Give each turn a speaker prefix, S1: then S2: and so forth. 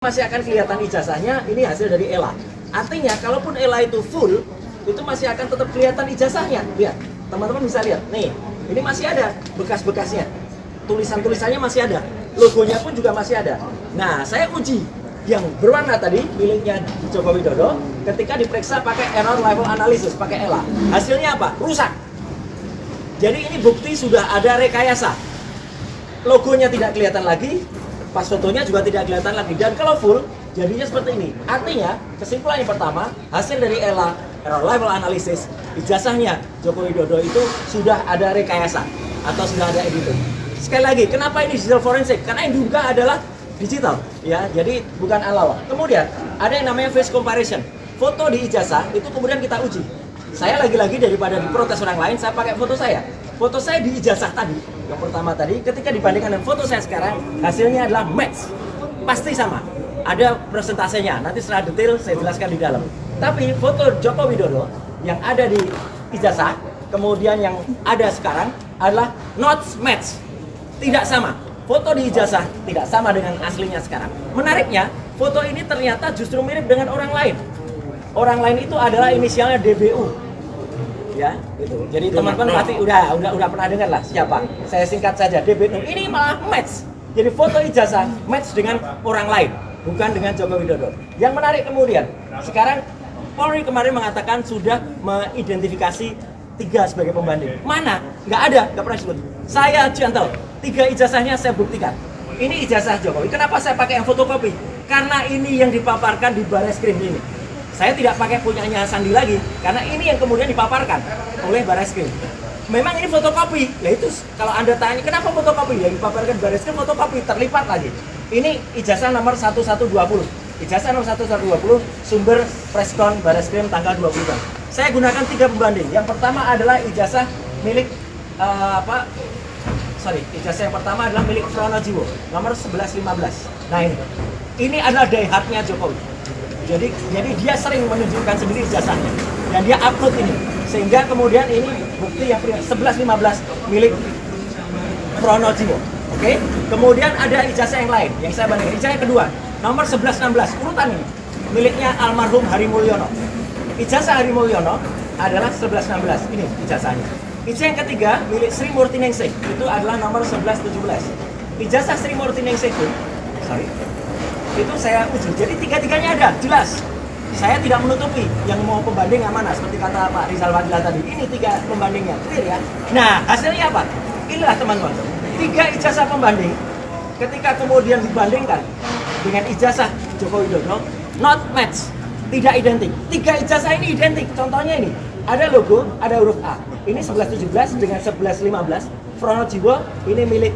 S1: Masih akan kelihatan ijazahnya, ini hasil dari ELA. Artinya, kalaupun ELA itu full, itu masih akan tetap kelihatan ijazahnya. Lihat, teman-teman bisa lihat. Nih, ini masih ada bekas-bekasnya. Tulisan-tulisannya masih ada. Logonya pun juga masih ada. Nah, saya uji yang berwarna tadi, miliknya Joko Widodo, ketika diperiksa pakai error level analysis, pakai ELA. Hasilnya apa? Rusak. Jadi ini bukti sudah ada rekayasa. Logonya tidak kelihatan lagi, pas fotonya juga tidak kelihatan lagi, dan kalau full jadinya seperti ini. Artinya kesimpulan yang pertama, hasil dari ELA error level analysis, ijazahnya Joko Widodo itu sudah ada rekayasa atau sudah ada editing. Sekali lagi, kenapa ini digital forensik? Karena yang diduga adalah digital, ya, jadi bukan alawah. Kemudian ada yang namanya face comparison, foto di ijazah itu kemudian kita uji. Saya lagi-lagi daripada diprotes orang lain, saya pakai foto saya. Foto saya di ijazah tadi, yang pertama tadi, ketika dibandingkan dengan foto saya sekarang, hasilnya adalah match. Pasti sama. Ada persentasenya, nanti setelah detail saya jelaskan di dalam. Tapi foto Joko Widodo yang ada di ijazah, kemudian yang ada sekarang adalah not match. Tidak sama. Foto di ijazah tidak sama dengan aslinya sekarang. Menariknya, foto ini ternyata justru mirip dengan orang lain. Orang lain itu adalah inisialnya DBU. Ya, gitu. Jadi teman-teman pasti udah pernah dengar lah siapa. Saya singkat saja, DBU. Ini malah match. Jadi foto ijazah match dengan orang lain, bukan dengan Joko Widodo. Yang menarik kemudian, sekarang Polri kemarin mengatakan sudah mengidentifikasi 3 sebagai pembanding. Mana? Nggak ada, nggak pernah disebut. Saya gentle, 3 ijazahnya saya buktikan. Ini ijazah Jokowi. Kenapa saya pakai yang fotokopi? Karena ini yang dipaparkan di Barreskrim ini. Saya tidak pakai punyanya Sandi lagi, karena ini yang kemudian dipaparkan oleh Barreskrim. Memang ini fotokopi. Nah itu kalau Anda tanya, kenapa fotokopi? Yang dipaparkan Barreskrim fotokopi, terlipat lagi. Ini ijazah nomor 1120. Ijazah nomor 1120, sumber preskon Barreskrim tanggal 20. Saya gunakan 3 pembanding. Yang pertama adalah ijazah milik ijazah yang pertama adalah milik Pronojiwo, nomor 1115. Nah ini adalah daihatnya Jokowi. Jadi dia sering menunjukkan sendiri ijazahnya dan dia upload ini, sehingga kemudian ini bukti yang 1115 milik Pronojiwo. Oke? Kemudian ada ijazah yang lain yang saya bandingkan. Ijazah yang kedua nomor 1116, urutan ini miliknya almarhum Hari Mulyono. Ijazah Hari Mulyono adalah 1116, ini ijazahnya. Ijazah yang ketiga milik Sri Murti Ningsih, itu adalah nomor 1117. Ijazah Sri Murti Ningsih itu saya uji, jadi 3-3-nya ada, jelas. Saya tidak menutupi yang mau pembanding yang mana, seperti kata Pak Rizal Fadila tadi. Ini 3 pembandingnya, clear ya. Nah, hasilnya apa? Inilah teman-teman, 3 ijazah pembanding. Ketika kemudian dibandingkan dengan ijazah Joko Widodo, not match, tidak identik. 3 ijazah ini identik, contohnya ini. Ada logo, ada huruf A. Ini 1117 dengan 1115. Pronojiwo ini milik